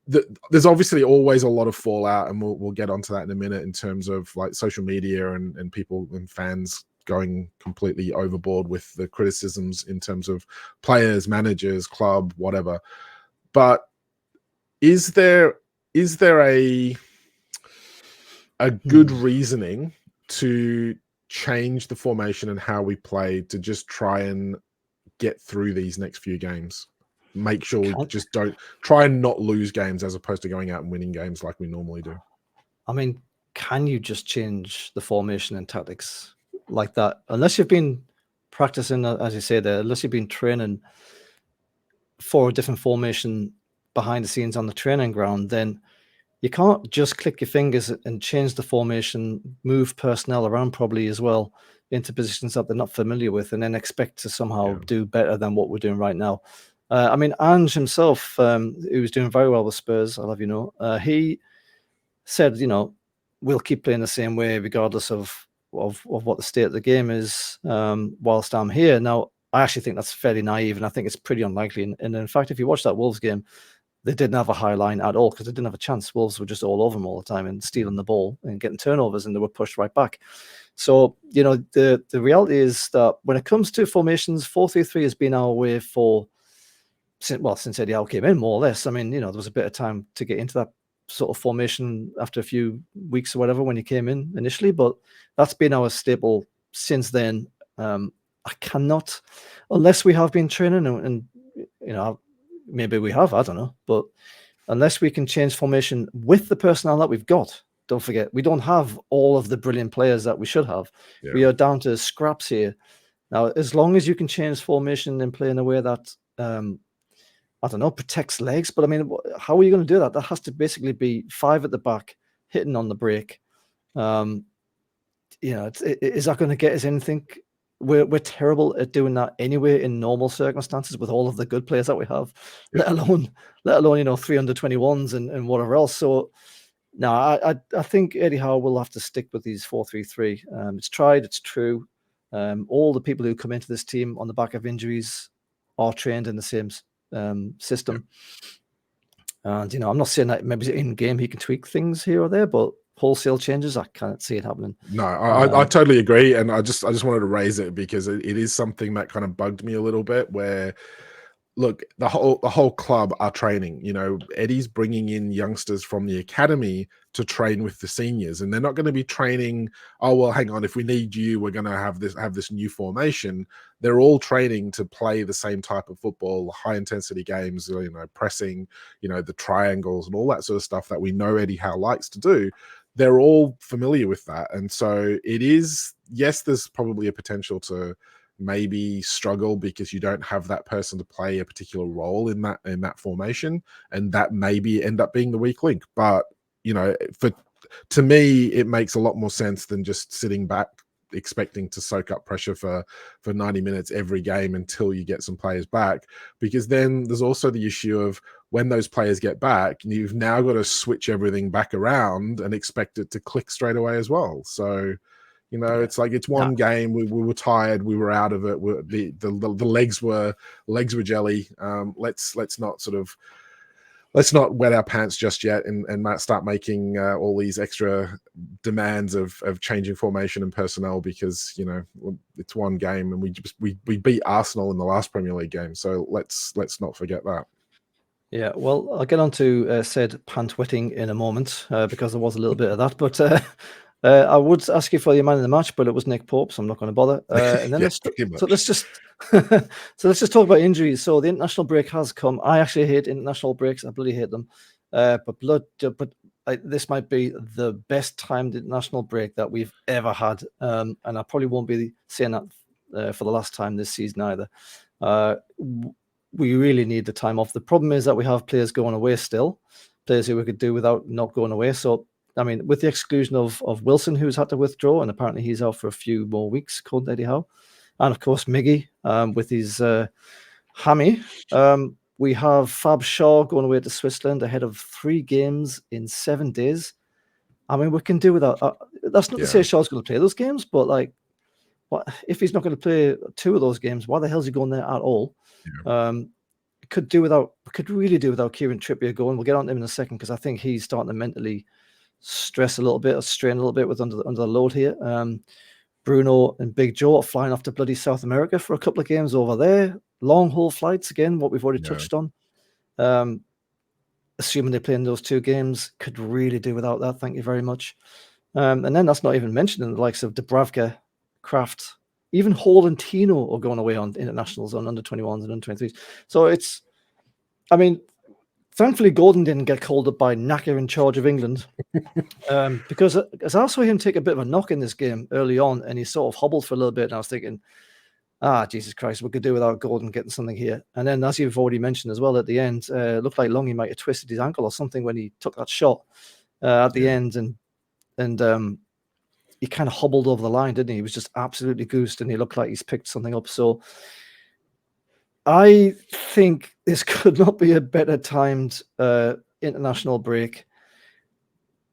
there's obviously always a lot of fallout, and we'll get onto that in a minute in terms of like social media and people and fans going completely overboard with the criticisms in terms of players, managers, club, whatever. But is there a good reasoning to change the formation and how we play to just try and get through these next few games? Make sure we just don't try and not lose games as opposed to going out and winning games like we normally do. I mean, can you just change the formation and tactics like that? Unless you've been practicing, as you say there, unless you've been training for a different formation behind the scenes on the training ground, then you can't just click your fingers and change the formation, move personnel around probably as well into positions that they're not familiar with, and then expect to somehow do better than what we're doing right now. I mean, Ange himself, who was doing very well with Spurs, I'll have you know, he said, we'll keep playing the same way regardless of what the state of the game is whilst I'm here. Now, I actually think that's fairly naive, and I think it's pretty unlikely. And in fact, if you watch that Wolves game, they didn't have a high line at all because they didn't have a chance. Wolves were just all over them all the time and stealing the ball and getting turnovers, and they were pushed right back. So, the reality is that when it comes to formations, 4-3-3 has been our way since Eddie Howe came in, more or less. I mean, there was a bit of time to get into that sort of formation after a few weeks or whatever when he came in initially, but that's been our staple since then. I cannot, unless we have been training and maybe we have, I don't know. But unless we can change formation with the personnel that we've got, don't forget, we don't have all of the brilliant players that we should have. Yeah. We are down to scraps here. Now, as long as you can change formation and play in a way that, I don't know, protects legs. But I mean, how are you going to do that? That has to basically be 5 at the back, hitting on the break. Is that going to get us anything? We're terrible at doing that anyway in normal circumstances with all of the good players that we have, let alone 321s and whatever else. So no, I think Eddie Howe will have to stick with these 4-3-3. It's tried, it's true. All the people who come into this team on the back of injuries are trained in the same system. And I'm not saying that maybe in game he can tweak things here or there, but wholesale changes, I can't see it happening. No, I totally agree, and I just wanted to raise it because it is something that kind of bugged me a little bit. Where, look, the whole club are training. Eddie's bringing in youngsters from the academy to train with the seniors, and they're not going to be training. Oh well, hang on, if we need you, we're going to have this new formation. They're all training to play the same type of football, high intensity games. Pressing, the triangles and all that sort of stuff that we know Eddie Howe likes to do. They're all familiar with that. And so it is, yes, there's probably a potential to maybe struggle because you don't have that person to play a particular role in that formation, and that maybe end up being the weak link. But to me, it makes a lot more sense than just sitting back expecting to soak up pressure for 90 minutes every game until you get some players back, because then there's also the issue of when those players get back, you've now got to switch everything back around and expect it to click straight away as well. So, you know, it's like it's one game. We were tired. We were out of it. The legs were jelly. Let's not wet our pants just yet and start making all these extra demands of changing formation and personnel, because, you know, it's one game and we beat Arsenal in the last Premier League game. So let's not forget that. Yeah, well, I'll get on to said pant-wetting in a moment, because there was a little bit of that. But I would ask you for your man in the match, but it was Nick Pope, so I'm not going to bother. And then let's just talk about injuries. So the international break has come. I actually hate international breaks. I bloody hate them. This might be the best timed international break that we've ever had, and I probably won't be saying that for the last time this season either. We really need the time off. The problem is that we have players going away still, players who we could do without not going away. So, I mean, with the exclusion of Wilson, who's had to withdraw, and apparently he's out for a few more weeks, according to Eddie Howe. And, of course, Miggy with his hammy. We have Fab Shaw going away to Switzerland ahead of 3 games in 7 days. I mean, we can do without... that's not to say Shaw's going to play those games, but, like, what if he's not going to play 2 of those games? Why the hell is he going there at all? Could really do without Kieran Trippier going. We'll get on to him in a second, because I think he's starting to mentally stress a little bit, or strain a little bit with under the load here. Bruno and Big Joe are flying off to bloody South America for a couple of games over there. Long haul flights again, what we've already touched on. Assuming they play in those 2 games, could really do without that. Thank you very much. And then that's not even mentioning the likes of Dubravka, Kraft. Even Hall and Tino are going away on internationals, on under 21s and under 23s. So it's, I mean, thankfully Gordon didn't get called up by Knacker in charge of England, because as I saw him take a bit of a knock in this game early on, and he sort of hobbled for a little bit, and I was thinking, Jesus Christ, we could do without Gordon getting something here. And then, as you've already mentioned as well, at the end, looked like Longy might have twisted his ankle or something when he took that shot at the end, and he kind of hobbled over the line, didn't he? He was just absolutely goosed, and he looked like he's picked something up. So I think this could not be a better timed international break.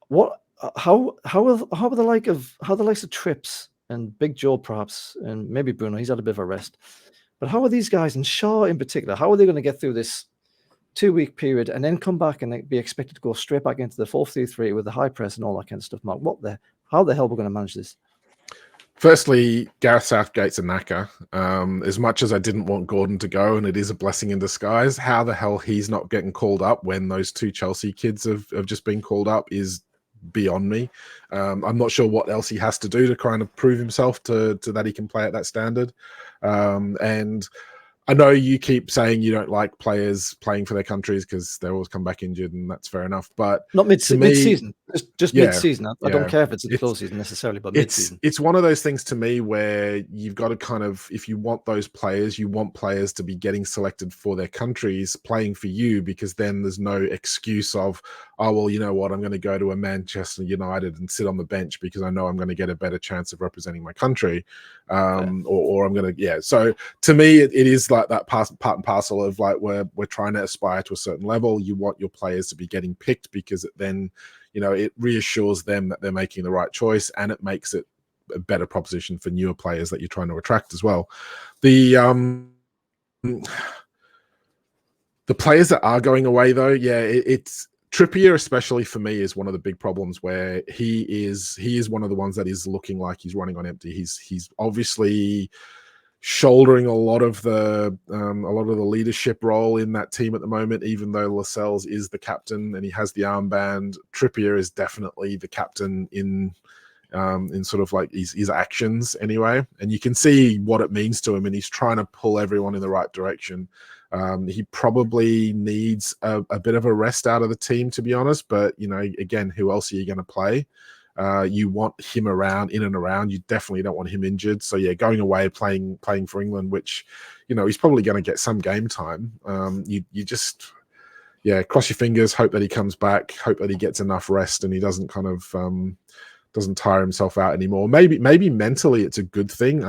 How are the likes of Trips and Big Joe perhaps, and maybe Bruno? He's had a bit of a rest, but how are these guys, and Shaw in particular? How are they going to get through this 2-week period and then come back and be expected to go straight back into the 4-3-3 with the high press and all that kind of stuff? Mark, how the hell are we going to manage this? Firstly, Gareth Southgate's a knacker. As much as I didn't want Gordon to go, and it is a blessing in disguise, how the hell he's not getting called up when those 2 Chelsea kids have just been called up is beyond me. I'm not sure what else he has to do to kind of prove himself to that he can play at that standard. And I know you keep saying you don't like players playing for their countries because they always come back injured, and that's fair enough. But not mid-season, just mid-season. I don't care if it's a close season necessarily, but mid-season. It's one of those things to me where you've got to kind of, if you want those players, you want players to be getting selected for their countries, playing for you, because then there's no excuse of, oh, well, you know what, I'm going to go to a Manchester United and sit on the bench because I know I'm going to get a better chance of representing my country. Or I'm going to, So to me, it is like that part and parcel of like we're trying to aspire to a certain level. You want your players to be getting picked because it then, it reassures them that they're making the right choice, and it makes it a better proposition for newer players that you're trying to attract as well. The players that are going away though, it's Trippier, especially for me, is one of the big problems where he is one of the ones that is looking like he's running on empty. He's obviously shouldering a lot of the leadership role in that team at the moment, even though Lascelles is the captain and he has the armband. Trippier is definitely the captain in sort of like his actions anyway, and you can see what it means to him, and he's trying to pull everyone in the right direction. He probably needs a bit of a rest out of the team, to be honest, but again, who else are you going to play? You want him around, in and around. You definitely don't want him injured. So going away, playing for England, which he's probably going to get some game time. You just cross your fingers, hope that he comes back, hope that he gets enough rest and he doesn't kind of doesn't tire himself out anymore. Maybe mentally it's a good thing.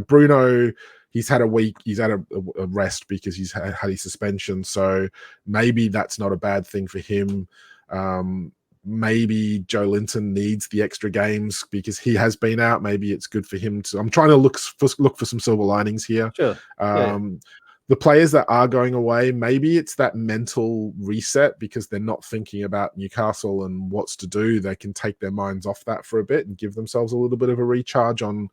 Bruno, he's had a week, he's had a rest because he's had his suspension, so maybe that's not a bad thing for him. Maybe Joe Linton needs the extra games because he has been out. Maybe it's good for him to. I'm trying to look for some silver linings here. Sure. The players that are going away, maybe it's that mental reset because they're not thinking about Newcastle and what's to do. They can take their minds off that for a bit and give themselves a little bit of a recharge on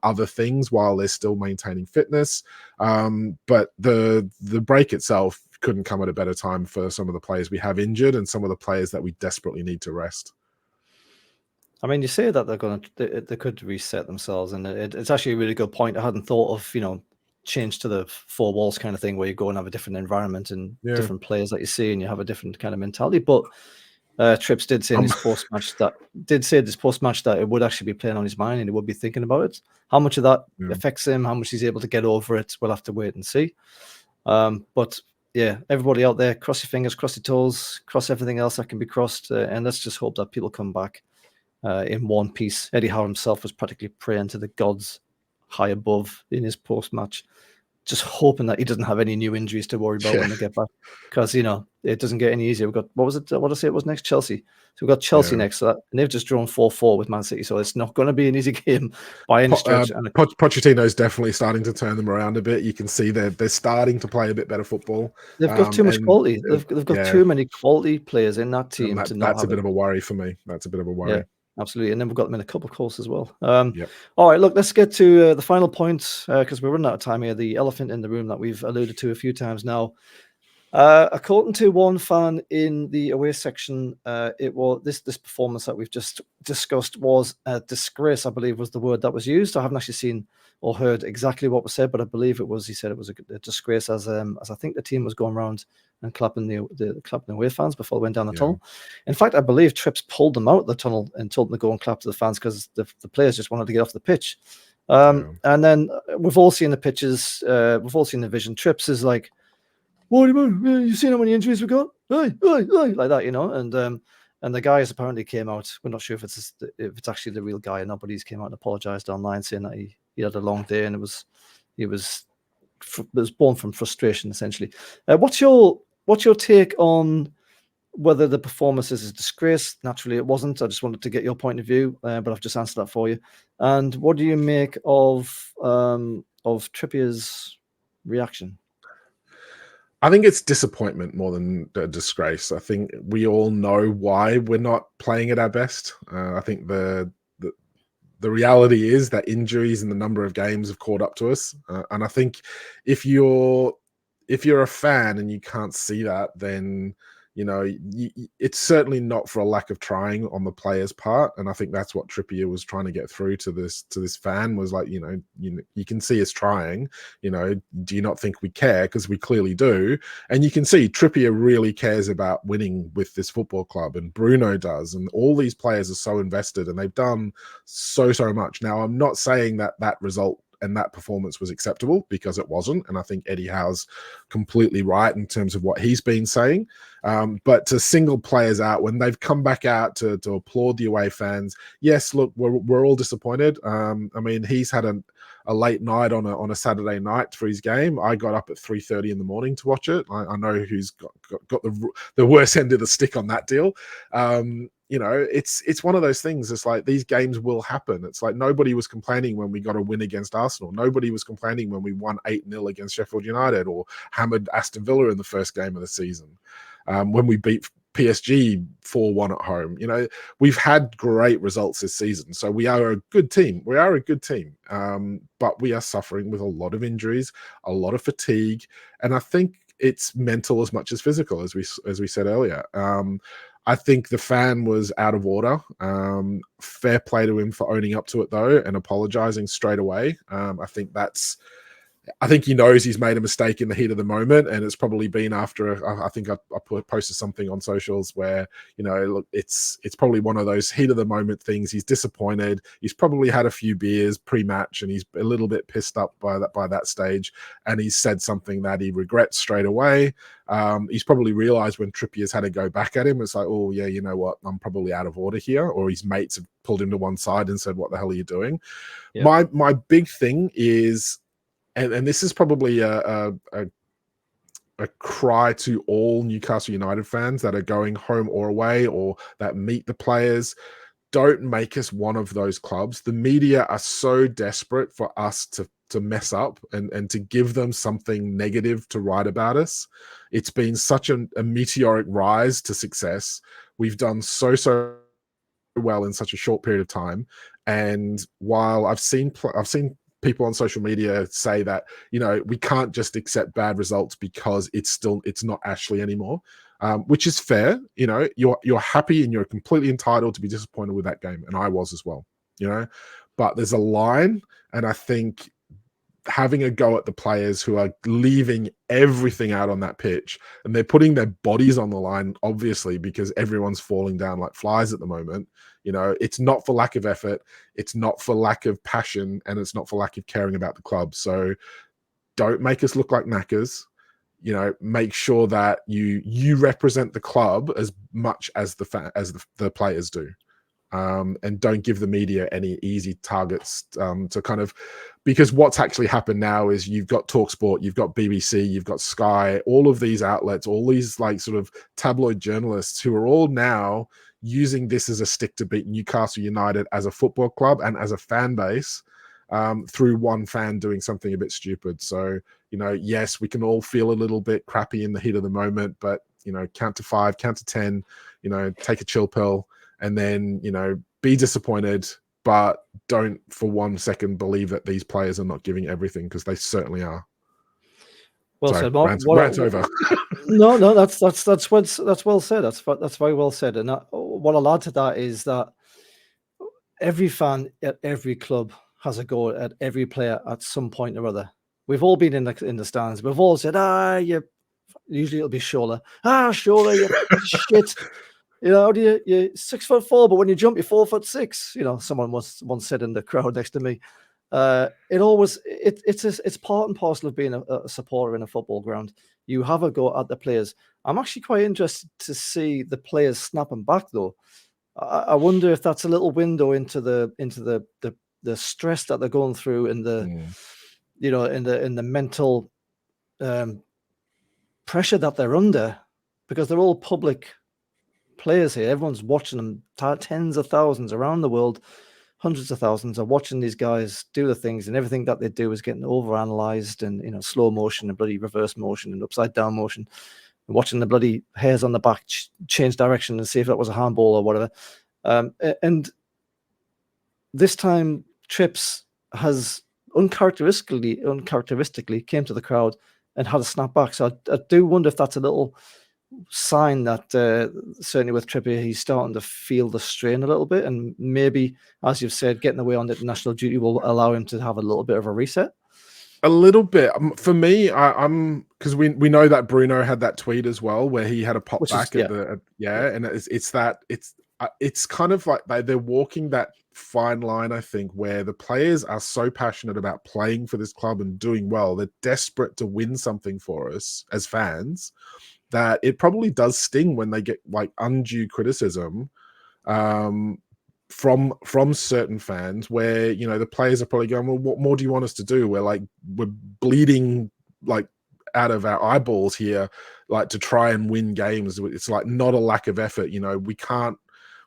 other things while they're still maintaining fitness. But the break itself couldn't come at a better time for some of the players we have injured and some of the players that we desperately need to rest. I mean, you say that they could reset themselves, and it's actually a really good point. I hadn't thought of, change to the four walls kind of thing where you go and have a different environment and different players that you see and you have a different kind of mentality. But Trips did say in his post-match that it would actually be playing on his mind and he would be thinking about it. How much of that affects him, how much he's able to get over it, we'll have to wait and see. But yeah, everybody out there, cross your fingers, cross your toes, cross everything else that can be crossed, and let's just hope that people come back in one piece. Eddie Howe himself was practically praying to the gods high above in his post-match, just hoping that he doesn't have any new injuries to worry about when they get back, because it doesn't get any easier. We've got, what did I say it was next? Chelsea. So we've got Chelsea next to that, and they've just drawn 4-4 with Man City, so it's not going to be an easy game by any stretch. Pochettino's definitely starting to turn them around a bit. You can see they're starting to play a bit better football. They've got too much quality. They've got too many quality players in that team. That's a bit of a worry for me. That's a bit of a worry. Yeah. Absolutely, and then we've got them in a couple of course as well. All right, look, let's get to the final point because we're running out of time here. The elephant in the room that we've alluded to a few times now. According to one fan in the away section, it was this performance that we've just discussed was a disgrace, I believe was the word that was used. I haven't actually seen or heard exactly what was said, but I believe it was. He said it was a disgrace as I think the team was going around and clapping the away fans before they went down the tunnel. In fact, I believe Trips pulled them out of the tunnel and told them to go and clap to the fans because the players just wanted to get off the pitch. And then we've all seen the pictures, we've all seen the vision. Trips is like, "What do you mean? You seen how many injuries we got? Hey, like that, And the guys apparently came out. We're not sure if it's actually the real guy or not, but he's came out and apologized online, saying that he had a long day and it was born from frustration, essentially. What's your take on whether the performance is a disgrace? Naturally, it wasn't. I just wanted to get your point of view, but I've just answered that for you. And what do you make of Trippier's reaction? I think it's disappointment more than a disgrace. I think we all know why we're not playing at our best. I think the reality is that injuries and the number of games have caught up to us. And I think if you're a fan and you can't see that, then it's certainly not for a lack of trying on the player's part. And I think that's what Trippier was trying to get through to this fan was like, you can see us trying, do you not think we care? Because we clearly do. And you can see Trippier really cares about winning with this football club, and Bruno does. And all these players are so invested and they've done so much. Now, I'm not saying that result and that performance was acceptable, because it wasn't. And I think Eddie Howe's completely right in terms of what he's been saying. But to single players out when they've come back out to applaud the away fans, yes, look, we're all disappointed. I mean, he's had a late night on a Saturday night for his game. I got up at 3:30 in the morning to watch it. I know who's got the worst end of the stick on that deal. It's one of those things. It's like these games will happen. It's like nobody was complaining when we got a win against Arsenal. Nobody was complaining when we won 8-0 against Sheffield United or hammered Aston Villa in the first game of the season. When we beat PSG 4-1 at home. We've had great results this season. So we are a good team. But we are suffering with a lot of injuries, a lot of fatigue. And I think it's mental as much as physical, as we said earlier. I think the fan was out of order. Fair play to him for owning up to it, though, and apologizing straight away. I think that's I think he knows he's made a mistake in the heat of the moment, and it's probably been after. I think I posted something on socials where, you know, look, it's probably one of those heat of the moment things. He's disappointed. He's probably had a few beers pre-match, and he's a little bit pissed up by that stage, and he's said something that he regrets straight away. He's probably realized when Trippier's had to go back at him, it's like, oh yeah, you know what, I'm probably out of order here, or his mates have pulled him to one side and said, what the hell are you doing? Yeah. My big thing is, and this is probably a cry to all Newcastle United fans that are going home or away or that meet the players. Don't make us one of those clubs. The media are so desperate for us to mess up and to give them something negative to write about us. It's been such a meteoric rise to success. We've done so well in such a short period of time. And while I've seen people on social media say that, you know, we can't just accept bad results because it's not Ashley anymore, which is fair. You know, you're happy and you're completely entitled to be disappointed with that game, and I was as well, you know. But there's a line, and I think having a go at the players who are leaving everything out on that pitch, and they're putting their bodies on the line, obviously, because everyone's falling down like flies at the moment. You know, it's not for lack of effort, it's not for lack of passion, and it's not for lack of caring about the club. So don't make us look like knackers. You know, make sure that you represent the club as much as the players do. And don't give the media any easy targets to kind of, because what's actually happened now is you've got TalkSport, you've got BBC, you've got Sky, all of these outlets, all these like sort of tabloid journalists who are all now using this as a stick to beat Newcastle United as a football club and as a fan base through one fan doing something a bit stupid. So, you know, yes, we can all feel a little bit crappy in the heat of the moment, but, you know, count to 5, count to 10, you know, take a chill pill, and then, you know, be disappointed, but don't for 1 second believe that these players are not giving everything, because they certainly are. Well Sorry, said, Mark. rant over. No, that's well said. That's very well said. And what I'll add to that is that every fan at every club has a go at every player at some point or other. We've all been in the stands. We've all said, usually it'll be Shola. Shola, you shit. You know, you're 6'4", but when you jump, you're 4'6". You know, someone once said in the crowd next to me. It's part and parcel of being a supporter in a football ground. You have a go at the players. I'm actually quite interested to see the players snapping back, though. I wonder if that's a little window into the stress that they're going through in the you know, in the mental pressure that they're under, because they're all public players here. Everyone's watching them. Tens of thousands around the world, hundreds of thousands are watching these guys do the things, and everything that they do is getting overanalyzed and, you know, slow motion and bloody reverse motion and upside down motion. And watching the bloody hairs on the back change direction and see if that was a handball or whatever. And this time, Trips has uncharacteristically came to the crowd and had a snap back. So I do wonder if that's a little sign that certainly with Trippier, he's starting to feel the strain a little bit, and maybe, as you've said, getting away on international duty will allow him to have a little bit of a reset. A little bit for me. I'm because we know that Bruno had that tweet as well where he had a pop back and it's kind of like they're walking that fine line, I think, where the players are so passionate about playing for this club and doing well, they're desperate to win something for us as fans, that it probably does sting when they get like undue criticism from certain fans, where, you know, the players are probably going, well, what more do you want us to do? We're bleeding like out of our eyeballs here, like to try and win games. It's like not a lack of effort. You know, we can't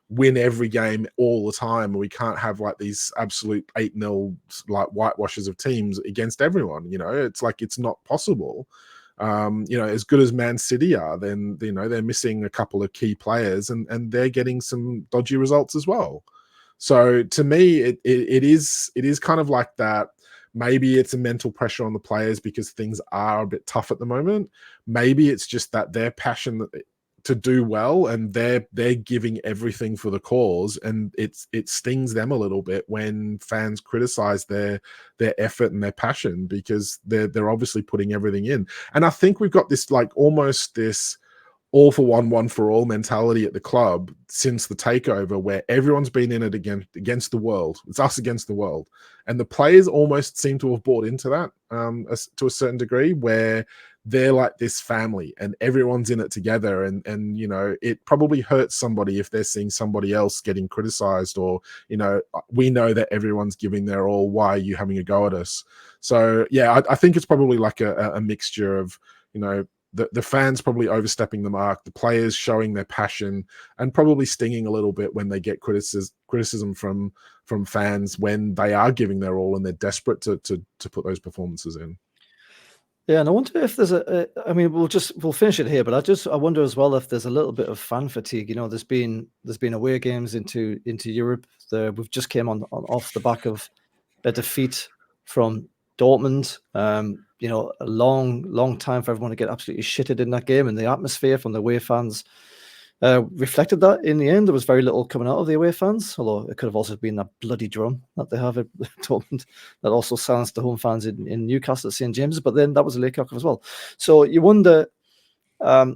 win every game all the time, and we can't have like these absolute 8-0 like whitewashes of teams against everyone. You know, it's like, it's not possible. You know, as good as Man City are, then, you know, they're missing a couple of key players, and they're getting some dodgy results as well. So to me, it is kind of like that. Maybe it's a mental pressure on the players because things are a bit tough at the moment. Maybe it's just that their passion do well, and they're giving everything for the cause, and it stings them a little bit when fans criticize their effort and their passion, because they're obviously putting everything in. And I think we've got this like almost this all for one for all mentality at the club since the takeover, where everyone's been in it against the world. It's us against the world, and the players almost seem to have bought into that to a certain degree, where they're like this family and everyone's in it together. And you know, it probably hurts somebody if they're seeing somebody else getting criticized, or, you know, we know that everyone's giving their all. Why are you having a go at us? So yeah, I think it's probably like a mixture of, you know, the fans probably overstepping the mark, the players showing their passion, and probably stinging a little bit when they get criticism from fans when they are giving their all and they're desperate to put those performances in. Yeah, and I wonder if there's I mean, we'll finish it here, but I wonder as well if there's a little bit of fan fatigue. You know, there's been away games into Europe. We've just came off the back of a defeat from Dortmund. You know, a long time for everyone to get absolutely shitted in that game, and the atmosphere from the away fans reflected that. In the end, there was very little coming out of the away fans, although it could have also been that bloody drum that they have at Dortmund that also silenced the home fans in Newcastle at St James's. But then that was a late kickoff as well. So you wonder,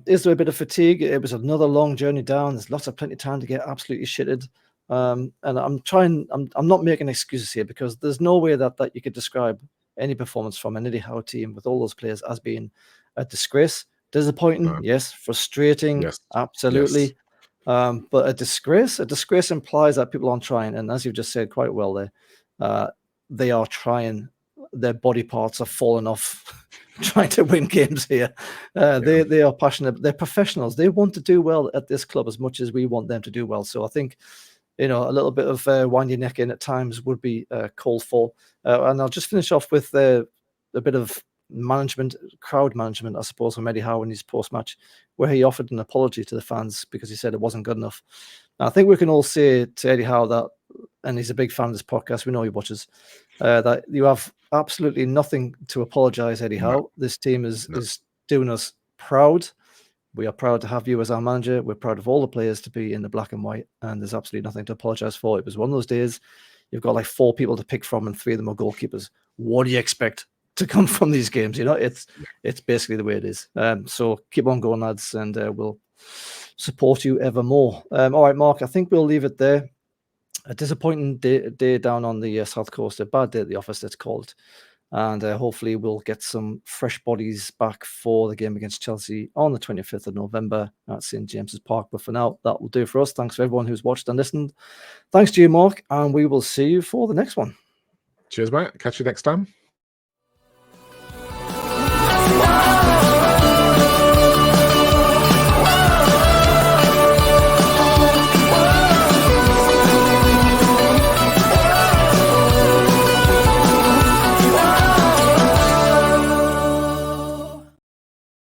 is there a bit of fatigue? It was another long journey down. There's plenty of time to get absolutely shitted. And I'm not making excuses here, because there's no way that you could describe any performance from an Eddie Howe team with all those players as being a disgrace. Disappointing, yes. Frustrating, yes. Absolutely. Yes. But a disgrace implies that people aren't trying. And as you've just said quite well there, they are trying. Their body parts are falling off trying to win games here. They are passionate. They're professionals. They want to do well at this club as much as we want them to do well. So I think, you know, a little bit of wind your neck in at times would be called for. And I'll just finish off with a bit of crowd management, I suppose, from Eddie Howe in his post-match, where he offered an apology to the fans because he said it wasn't good enough. Now, I think we can all say to Eddie Howe that, and he's a big fan of this podcast, we know he watches, that you have absolutely nothing to apologize, Eddie Howe. This team is doing us proud. We are proud to have you as our manager. We're proud of all the players to be in the black and white, and there's absolutely nothing to apologize for. It was one of those days. You've got like 4 people to pick from, and 3 of them are goalkeepers. What do you expect to come from these games? You know, it's basically the way it is. So keep on going, lads, and we'll support you ever more. All right, Mark, I think we'll leave it there. A disappointing day down on the South Coast, a bad day at the office, let's call it. And hopefully we'll get some fresh bodies back for the game against Chelsea on the 25th of November at St James's Park. But for now, that will do for us. Thanks for everyone who's watched and listened. Thanks to you, Mark, and we will see you for the next one. Cheers, mate. Catch you next time.